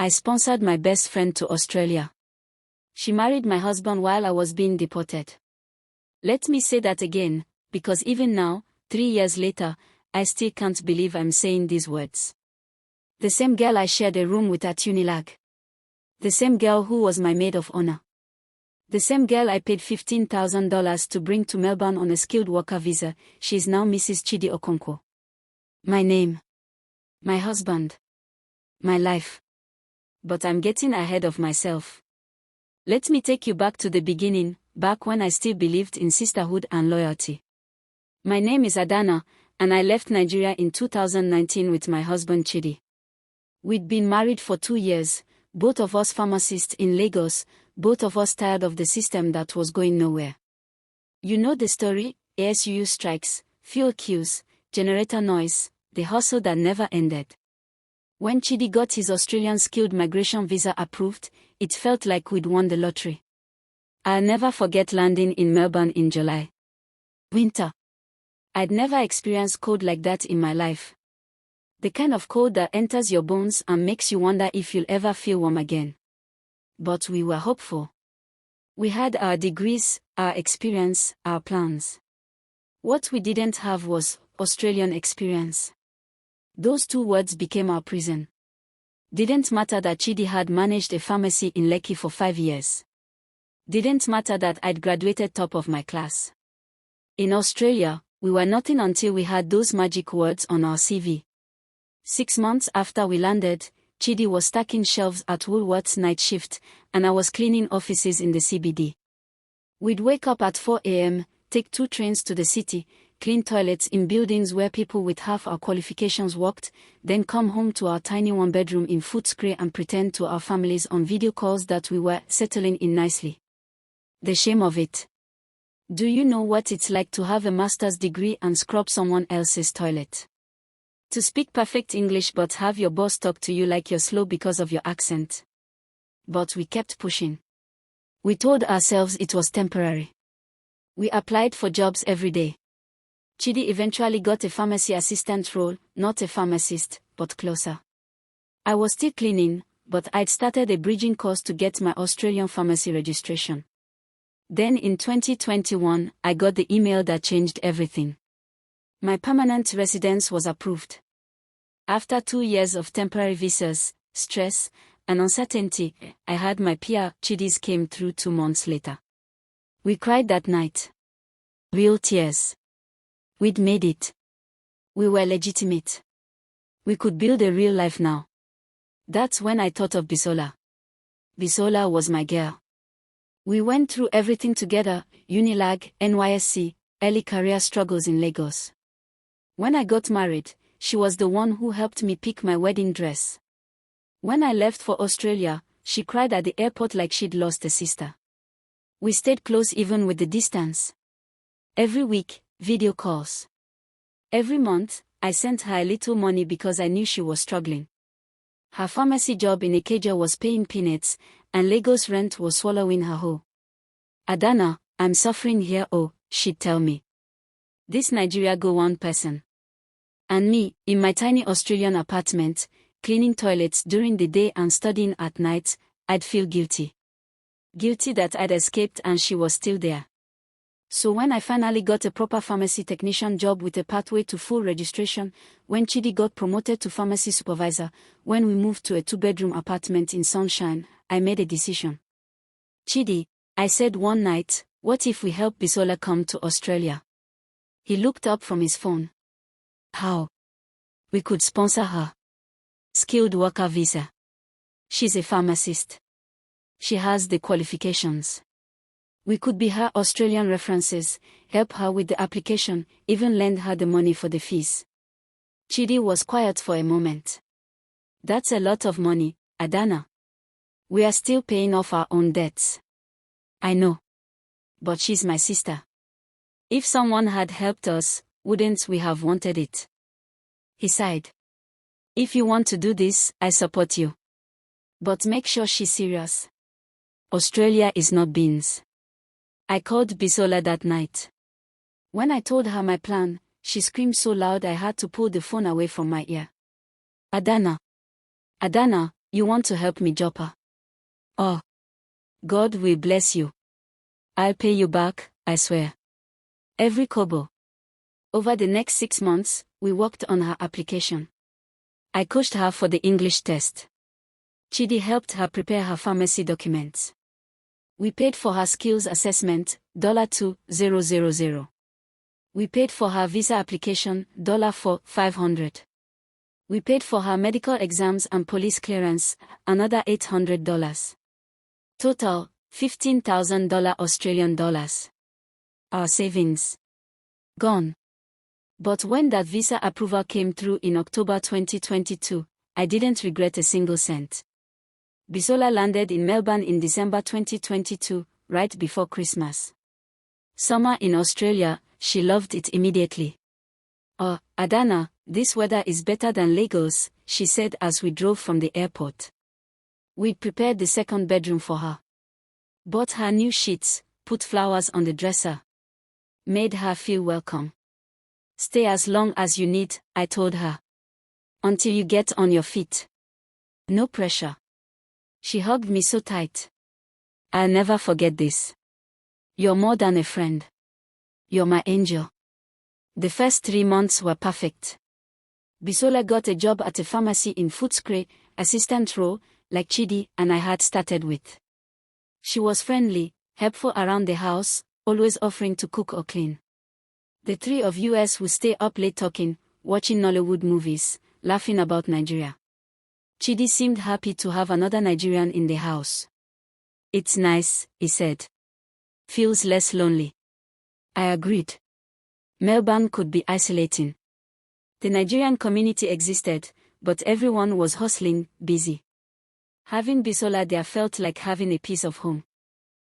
I sponsored my best friend to Australia. She married my husband while I was being deported. Let me say that again, because even now, 3 years later, I still can't believe I'm saying these words. The same girl I shared a room with at Unilag. The same girl who was my maid of honor. The same girl I paid $15,000 to bring to Melbourne on a skilled worker visa, she is now Mrs. Chidi Okonkwo. My name. My husband. My life. But I'm getting ahead of myself. Let me take you back to the beginning, back when I still believed in sisterhood and loyalty. My name is Adana, and I left Nigeria in 2019 with my husband Chidi. We'd been married for 2 years, both of us pharmacists in Lagos, both of us tired of the system that was going nowhere. You know the story: ASUU strikes, fuel queues, generator noise, the hustle that never ended. When Chidi got his Australian skilled migration visa approved, it felt like we'd won the lottery. I'll never forget landing in Melbourne in July. Winter. I'd never experienced cold like that in my life. The kind of cold that enters your bones and makes you wonder if you'll ever feel warm again. But we were hopeful. We had our degrees, our experience, our plans. What we didn't have was Australian experience. Those 2 words became our prison. Didn't matter that Chidi had managed a pharmacy in Lekki for 5 years. Didn't matter that I'd graduated top of my class. In Australia, we were nothing until we had those magic words on our CV. 6 months after we landed, Chidi was stacking shelves at Woolworth's night shift, and I was cleaning offices in the CBD. We'd wake up at 4 a.m., take 2 trains to the city, clean toilets in buildings where people with half our qualifications worked, then come home to our tiny 1-bedroom in Footscray and pretend to our families on video calls that we were settling in nicely. The shame of it. Do you know what it's like to have a master's degree and scrub someone else's toilet? To speak perfect English but have your boss talk to you like you're slow because of your accent. But we kept pushing. We told ourselves it was temporary. We applied for jobs every day. Chidi eventually got a pharmacy assistant role, not a pharmacist, but closer. I was still cleaning, but I'd started a bridging course to get my Australian pharmacy registration. Then in 2021, I got the email that changed everything. My permanent residence was approved. After 2 years of temporary visas, stress, and uncertainty, I had my PR. Chidi's came through 2 months later. We cried that night. Real tears. We'd made it. We were legitimate. We could build a real life now. That's when I thought of Bisola. Bisola was my girl. We went through everything together: Unilag, NYSC, early career struggles in Lagos. When I got married, she was the one who helped me pick my wedding dress. When I left for Australia, she cried at the airport like she'd lost a sister. We stayed close even with the distance. Every week, video calls. Every month, I sent her a little money because I knew she was struggling. Her pharmacy job in Ikeja was paying peanuts, and Lagos rent was swallowing her whole. Adana, I'm suffering here, oh, she'd tell me. This Nigeria go one person. And me, in my tiny Australian apartment, cleaning toilets during the day and studying at night, I'd feel guilty. Guilty that I'd escaped and she was still there. So when I finally got a proper pharmacy technician job with a pathway to full registration, when Chidi got promoted to pharmacy supervisor, when we moved to a 2-bedroom apartment in Sunshine, I made a decision. Chidi, I said one night, what if we help Bisola come to Australia? He looked up from his phone. How? We could sponsor her. Skilled worker visa. She's a pharmacist. She has the qualifications. We could be her Australian references, help her with the application, even lend her the money for the fees. Chidi was quiet for a moment. That's a lot of money, Adana. We are still paying off our own debts. I know. But she's my sister. If someone had helped us, wouldn't we have wanted it? He sighed. If you want to do this, I support you. But make sure she's serious. Australia is not beans. I called Bisola that night. When I told her my plan, she screamed so loud I had to pull the phone away from my ear. Adana. Adana, You want to help me, Joppa? Oh. God will bless you. I'll pay you back, I swear. Every kobo. Over the next 6 months, we worked on her application. I coached her for the English test. Chidi helped her prepare her pharmacy documents. We paid for her skills assessment, $2,000. We paid for her visa application, $4,500. We paid for her medical exams and police clearance, another $800. Total, $15,000 Australian dollars. Our savings. Gone. But when that visa approval came through in October 2022, I didn't regret a single cent. Bisola landed in Melbourne in December 2022, right before Christmas. Summer in Australia, she loved it immediately. Oh, Adana, this weather is better than Lagos, she said as we drove from the airport. We'd prepared the second bedroom for her. Bought her new sheets, put flowers on the dresser. Made her feel welcome. Stay as long as you need, I told her. Until you get on your feet. No pressure. She hugged me so tight. I'll never forget this. You're more than a friend. You're my angel. The first 3 months were perfect. Bisola got a job at a pharmacy in Footscray, assistant role, like Chidi and I had started with. She was friendly, helpful around the house, always offering to cook or clean. The three of us would stay up late talking, watching Nollywood movies, laughing about Nigeria. Chidi seemed happy to have another Nigerian in the house. It's nice, he said. Feels less lonely. I agreed. Melbourne could be isolating. The Nigerian community existed, but everyone was hustling, busy. Having Bisola there felt like having a piece of home.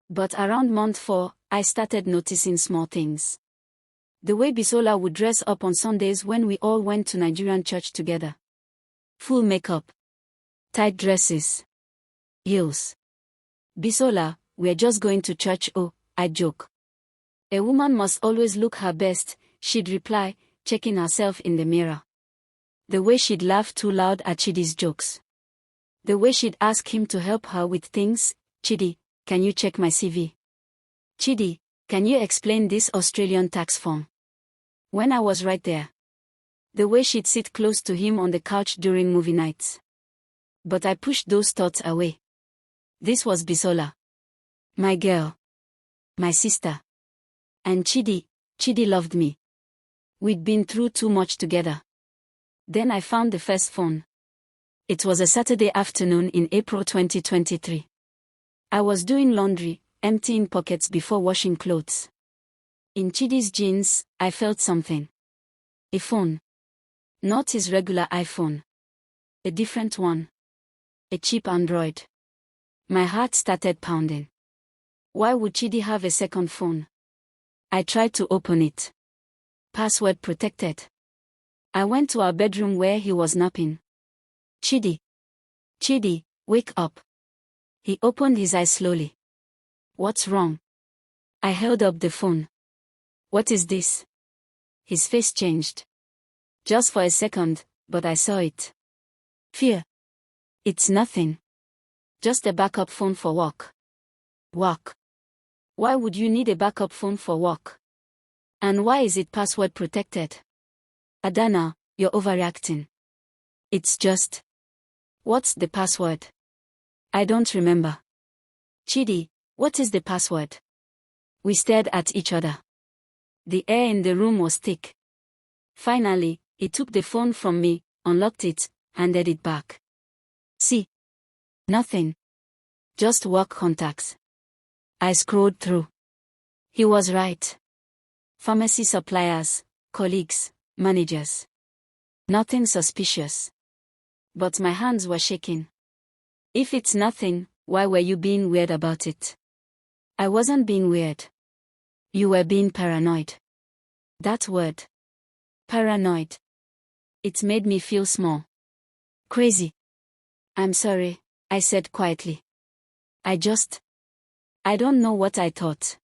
But around month 4, I started noticing small things. The way Bisola would dress up on Sundays when we all went to Nigerian church together. Full makeup. Tight dresses. Heels. Bisola, we're just going to church, oh, I joke. A woman must always look her best, she'd reply, checking herself in the mirror. The way she'd laugh too loud at Chidi's jokes. The way she'd ask him to help her with things, Chidi, can you check my CV? Chidi, can you explain this Australian tax form? When I was right there. The way she'd sit close to him on the couch during movie nights. But I pushed those thoughts away. This was Bisola. My girl. My sister. And Chidi loved me. We'd been through too much together. Then I found the first phone. It was a Saturday afternoon in April 2023. I was doing laundry, emptying pockets before washing clothes. In Chidi's jeans, I felt something. A phone. Not his regular iPhone. A different one. A cheap Android. My heart started pounding. Why would Chidi have a second phone? I tried to open it. Password protected. I went to our bedroom where he was napping. Chidi, wake up. He opened his eyes slowly. What's wrong? I held up the phone. What is this? His face changed. Just for a second, but I saw it. Fear. It's nothing. Just a backup phone for work. Work. Why would you need a backup phone for work? And why is it password protected? Adana, you're overreacting. It's just... What's the password? I don't remember. Chidi, what is the password? We stared at each other. The air in the room was thick. Finally, he took the phone from me, unlocked it, handed it back. See? Nothing. Just work contacts. I scrolled through. He was right. Pharmacy suppliers, colleagues, managers. Nothing suspicious. But my hands were shaking. If it's nothing, why were you being weird about it? I wasn't being weird. You were being paranoid. That word. Paranoid. It made me feel small. Crazy. I'm sorry, I said quietly. I don't know what I thought.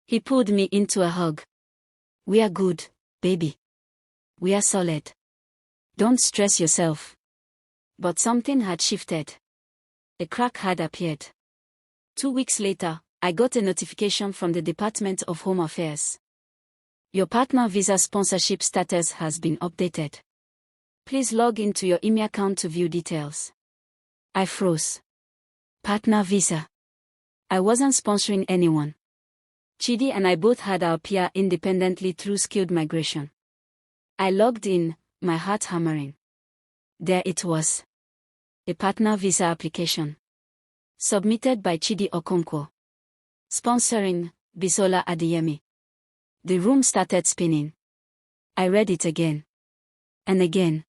He pulled me into a hug. We are good, baby. We are solid. Don't stress yourself. But something had shifted. A crack had appeared. 2 weeks later, I got a notification from the Department of Home Affairs. Your partner visa sponsorship status has been updated. Please log into your email account to view details. I froze. Partner visa. I wasn't sponsoring anyone. Chidi and I both had our PR independently through skilled migration. I logged in, my heart hammering. There it was. A partner visa application. Submitted by Chidi Okonkwo. Sponsoring, Bisola Adeyemi. The room started spinning. I read it again. And again.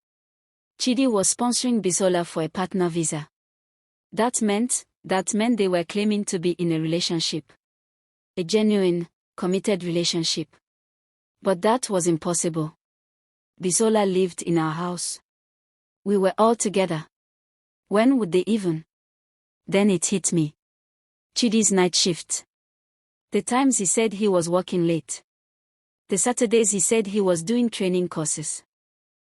Chidi was sponsoring Bisola for a partner visa. That meant they were claiming to be in a relationship. A genuine, committed relationship. But that was impossible. Bisola lived in our house. We were all together. When would they even? Then it hit me. Chidi's night shift. The times he said he was working late. The Saturdays he said he was doing training courses.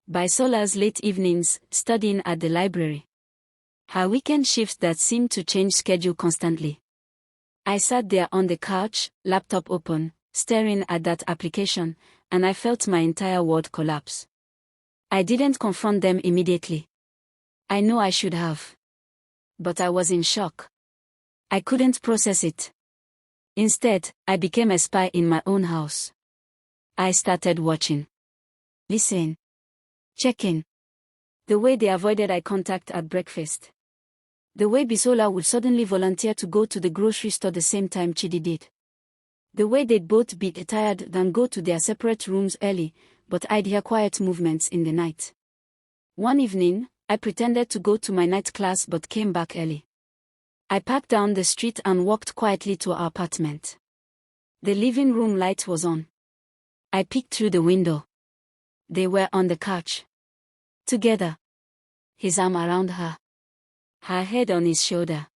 Bisola's late evenings, studying at the library. Her weekend shifts that seemed to change schedule constantly. I sat there on the couch, laptop open, staring at that application, and I felt my entire world collapse. I didn't confront them immediately. I know I should have. But I was in shock. I couldn't process it. Instead, I became a spy in my own house. I started watching. Listen. Checking. The way they avoided eye contact at breakfast. The way Bisola would suddenly volunteer to go to the grocery store the same time Chidi did. The way they'd both be tired than go to their separate rooms early, but I'd hear quiet movements in the night. One evening, I pretended to go to my night class but came back early. I parked down the street and walked quietly to our apartment. The living room light was on. I peeked through the window. They were on the couch. Together. His arm around her. Her head on his shoulder.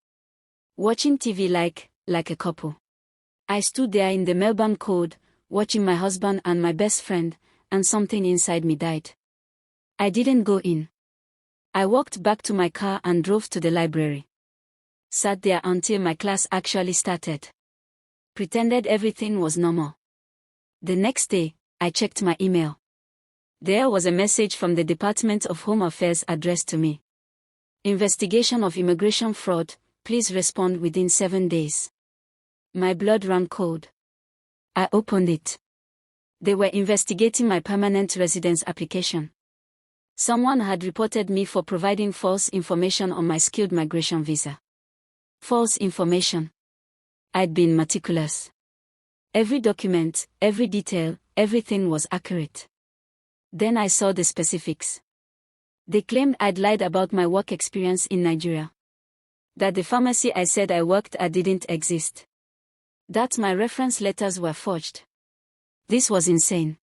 Watching TV like a couple. I stood there in the Melbourne Code, watching my husband and my best friend, and something inside me died. I didn't go in. I walked back to my car and drove to the library. Sat there until my class actually started. Pretended everything was normal. The next day, I checked my email. There was a message from the Department of Home Affairs addressed to me. Investigation of immigration fraud, please respond within 7 days. My blood ran cold. I opened it. They were investigating my permanent residence application. Someone had reported me for providing false information on my skilled migration visa. False information. I'd been meticulous. Every document, every detail, everything was accurate. Then I saw the specifics. They claimed I'd lied about my work experience in Nigeria. That the pharmacy I said I worked at didn't exist. That my reference letters were forged. This was insane.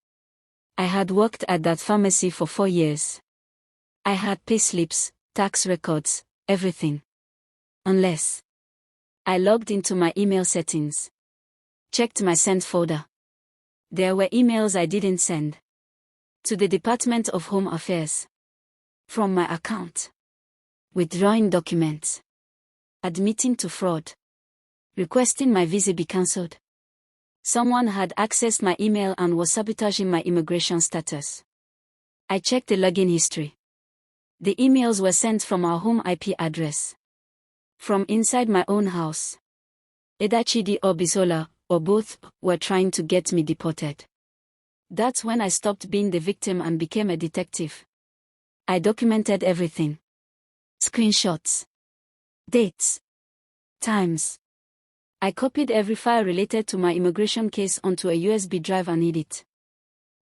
I had worked at that pharmacy for 4 years. I had payslips, tax records, everything. Unless I logged into my email settings. Checked my sent folder. There were emails I didn't send. To the Department of Home Affairs. From my account. Withdrawing documents. Admitting to fraud. Requesting my visa be cancelled. Someone had accessed my email and was sabotaging my immigration status. I checked the login history. The emails were sent from our home IP address. From inside my own house. Either Chidi or Bisola, or both, were trying to get me deported. That's when I stopped being the victim and became a detective. I documented everything. Screenshots. Dates. Times. I copied every file related to my immigration case onto a USB drive and hid it.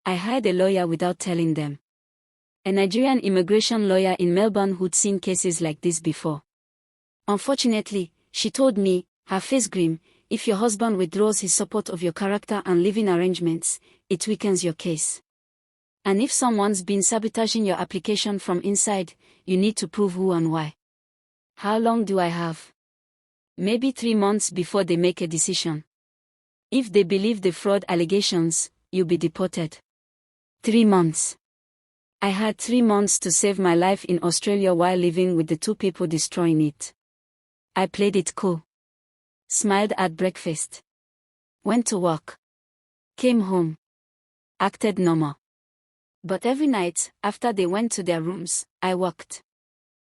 I hired a lawyer without telling them. A Nigerian immigration lawyer in Melbourne who'd seen cases like this before. Unfortunately, she told me, her face grim, if your husband withdraws his support of your character and living arrangements, it weakens your case. And if someone's been sabotaging your application from inside, you need to prove who and why. How long do I have? Maybe 3 months before they make a decision. If they believe the fraud allegations, you'll be deported. 3 months. I had 3 months to save my life in Australia while living with the 2 people destroying it. I played it cool. Smiled at breakfast. Went to work. Came home. Acted normal. But every night, after they went to their rooms, I worked.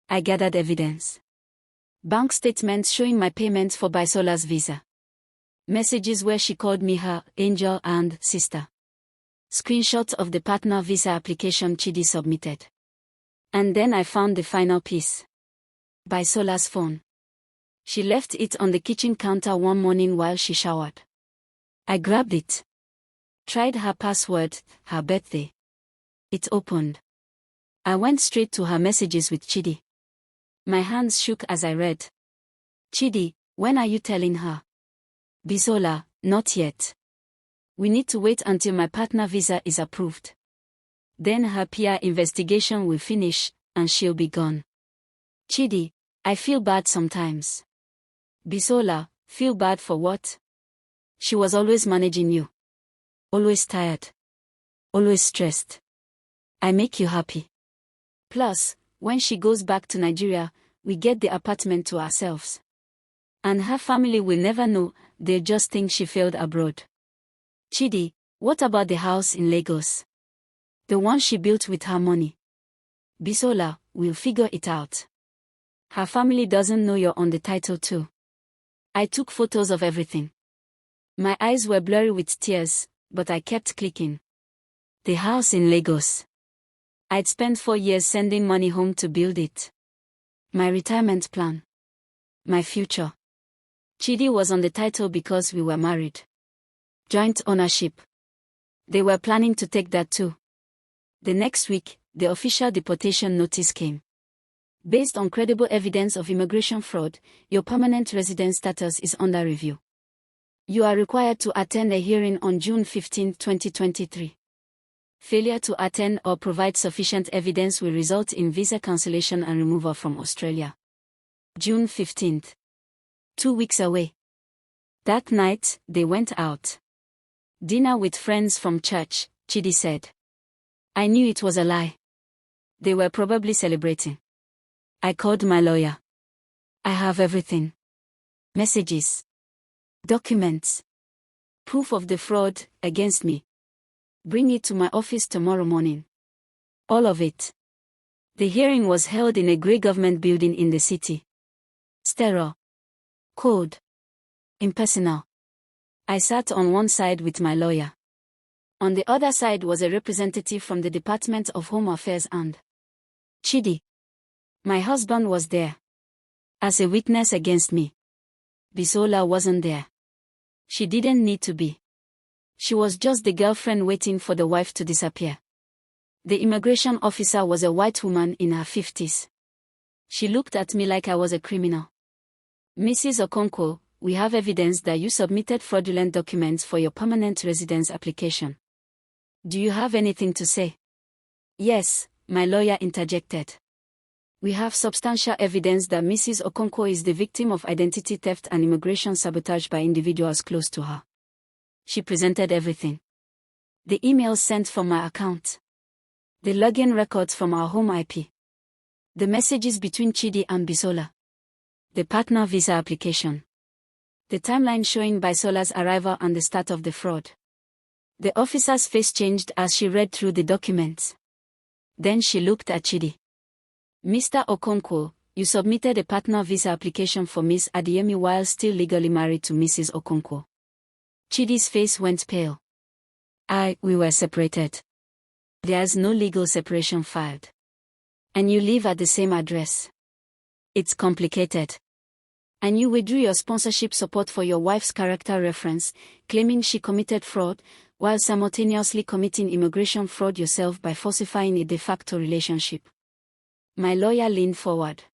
I gathered evidence. Bank statements showing my payments for Bisola's visa. Messages where she called me her angel and sister. Screenshots of the partner visa application Chidi submitted. And then I found the final piece. Bisola's phone. She left it on the kitchen counter one morning while she showered. I grabbed it. Tried her password, her birthday. It opened. I went straight to her messages with Chidi. My hands shook as I read. Chidi, when are you telling her? Bisola, not yet. We need to wait until my partner visa is approved. Then her PR investigation will finish, and she'll be gone. Chidi, I feel bad sometimes. Bisola, feel bad for what? She was always managing you. Always tired. Always stressed. I make you happy. Plus, when she goes back to Nigeria, we get the apartment to ourselves. And her family will never know, they'll just think she failed abroad. Chidi, what about the house in Lagos? The one she built with her money. Bisola, we'll figure it out. Her family doesn't know you're on the title too. I took photos of everything. My eyes were blurry with tears, but I kept clicking. The house in Lagos. I'd spent 4 years sending money home to build it. My retirement plan. My future. Chidi was on the title because we were married. Joint ownership. They were planning to take that too. The next week, the official deportation notice came. Based on credible evidence of immigration fraud, your permanent resident status is under review. You are required to attend a hearing on June 15, 2023. Failure to attend or provide sufficient evidence will result in visa cancellation and removal from Australia. June 15. 2 weeks away. That night, they went out. Dinner with friends from church, Chidi said. I knew it was a lie. They were probably celebrating. I called my lawyer. I have everything. Messages. Documents. Proof of the fraud against me. Bring it to my office tomorrow morning. All of it. The hearing was held in a grey government building in the city. Sterile. Cold. Impersonal. I sat on one side with my lawyer. On the other side was a representative from the Department of Home Affairs and Chidi. My husband was there. As a witness against me. Bisola wasn't there. She didn't need to be. She was just the girlfriend waiting for the wife to disappear. The immigration officer was a white woman in her 50s. She looked at me like I was a criminal. Mrs. Okonkwo, we have evidence that you submitted fraudulent documents for your permanent residence application. Do you have anything to say? Yes, my lawyer interjected. We have substantial evidence that Mrs. Okonkwo is the victim of identity theft and immigration sabotage by individuals close to her. She presented everything. The emails sent from my account. The login records from our home IP. The messages between Chidi and Bisola. The partner visa application. The timeline showing Bisola's arrival and the start of the fraud. The officer's face changed as she read through the documents. Then she looked at Chidi. Mr. Okonkwo, you submitted a partner visa application for Miss Adeyemi while still legally married to Mrs. Okonkwo. Chidi's face went pale. We were separated. There's no legal separation filed. And you live at the same address. It's complicated. And you withdrew your sponsorship support for your wife's character reference, claiming she committed fraud, while simultaneously committing immigration fraud yourself by falsifying a de facto relationship. My lawyer leaned forward.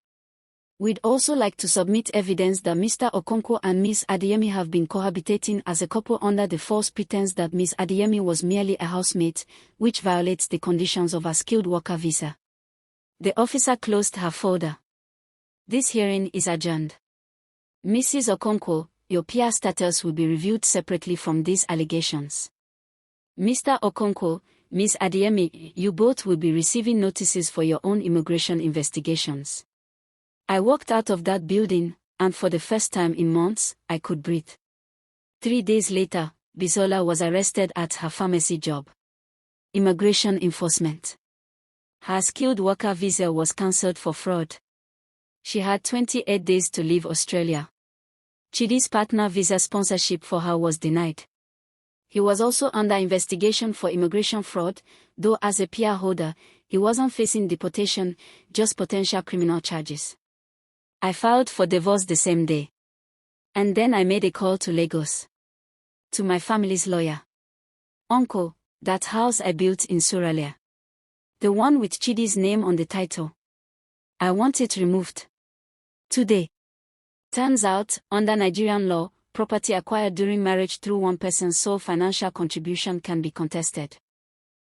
We'd also like to submit evidence that Mr. Okonkwo and Miss Adeyemi have been cohabitating as a couple under the false pretense that Miss Adeyemi was merely a housemate, which violates the conditions of her skilled worker visa. The officer closed her folder. This hearing is adjourned. Mrs. Okonkwo, your PR status will be reviewed separately from these allegations. Mr. Okonkwo, Miss Adiemi, you both will be receiving notices for your own immigration investigations. I walked out of that building, and for the first time in months, I could breathe. 3 days later, Bisola was arrested at her pharmacy job. Immigration enforcement. Her skilled worker visa was cancelled for fraud. She had 28 days to leave Australia. Chidi's partner visa sponsorship for her was denied. He was also under investigation for immigration fraud, though as a PR holder, he wasn't facing deportation, just potential criminal charges. I filed for divorce the same day. And then I made a call to Lagos. To my family's lawyer. Uncle, that house I built in Suralia. The one with Chidi's name on the title. I want it removed. Today. Turns out, under Nigerian law, property acquired during marriage through one person's sole financial contribution can be contested.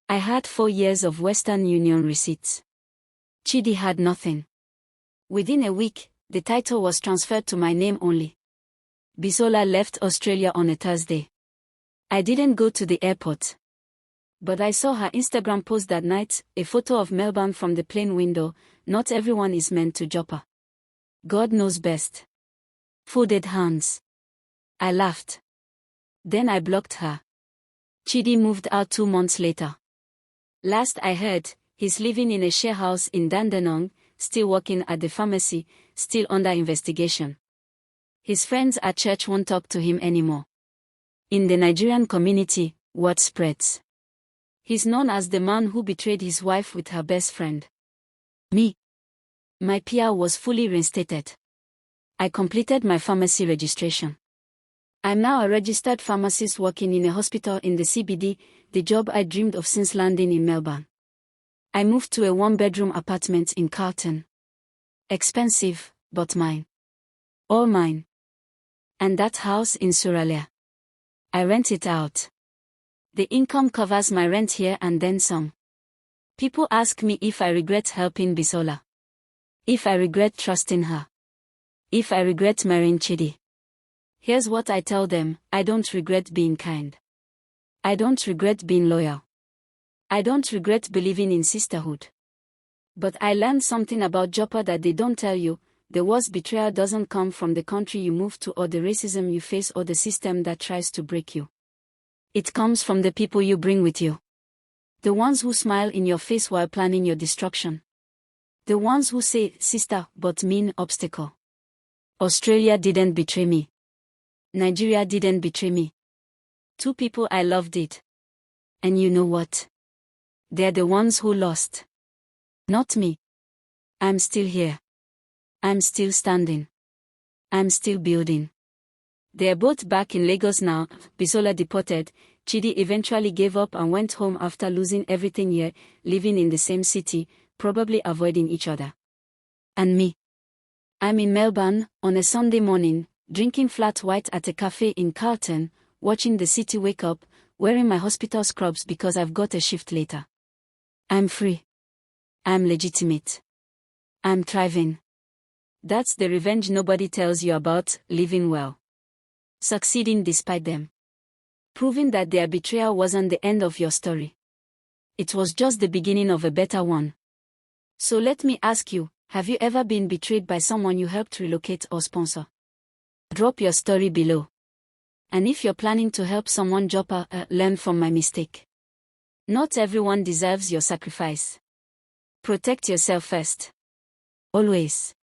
I had 4 years of Western Union receipts. Chidi had nothing. Within a week, the title was transferred to my name only. Bisola left Australia on a Thursday. I didn't go to the airport. But I saw her Instagram post that night, a photo of Melbourne from the plane window. Not everyone is meant to jopper. God knows best. Folded hands. I laughed. Then I blocked her. Chidi moved out 2 months later. Last I heard, he's living in a share house in Dandenong, still working at the pharmacy, still under investigation. His friends at church won't talk to him anymore. In the Nigerian community, word spreads. He's known as the man who betrayed his wife with her best friend. Me. My PR was fully reinstated. I completed my pharmacy registration. I'm now a registered pharmacist working in a hospital in the CBD, the job I dreamed of since landing in Melbourne. I moved to a 1-bedroom apartment in Carlton. Expensive, but mine. All mine. And that house in Suralia. I rent it out. The income covers my rent here and then some. People ask me if I regret helping Bisola. If I regret trusting her. If I regret marrying Chidi. Here's what I tell them: I don't regret being kind. I don't regret being loyal. I don't regret believing in sisterhood. But I learned something about Joppa that they don't tell you. The worst betrayal doesn't come from the country you move to or the racism you face or the system that tries to break you. It comes from the people you bring with you. The ones who smile in your face while planning your destruction. The ones who say, sister, but mean obstacle. Australia didn't betray me. Nigeria didn't betray me. 2 people I loved did. And you know what? They're the ones who lost. Not me. I'm still here. I'm still standing. I'm still building. They're both back in Lagos now. Bisola deported. Chidi eventually gave up and went home after losing everything here, living in the same city, probably avoiding each other. And me. I'm in Melbourne, on a Sunday morning, drinking flat white at a cafe in Carlton, watching the city wake up, wearing my hospital scrubs because I've got a shift later. I'm free. I'm legitimate. I'm thriving. That's the revenge nobody tells you about: living well. Succeeding despite them. Proving that their betrayal wasn't the end of your story. It was just the beginning of a better one. So let me ask you, have you ever been betrayed by someone you helped relocate or sponsor? Drop your story below. And if you're planning to help someone learn from my mistake. Not everyone deserves your sacrifice. Protect yourself first. Always.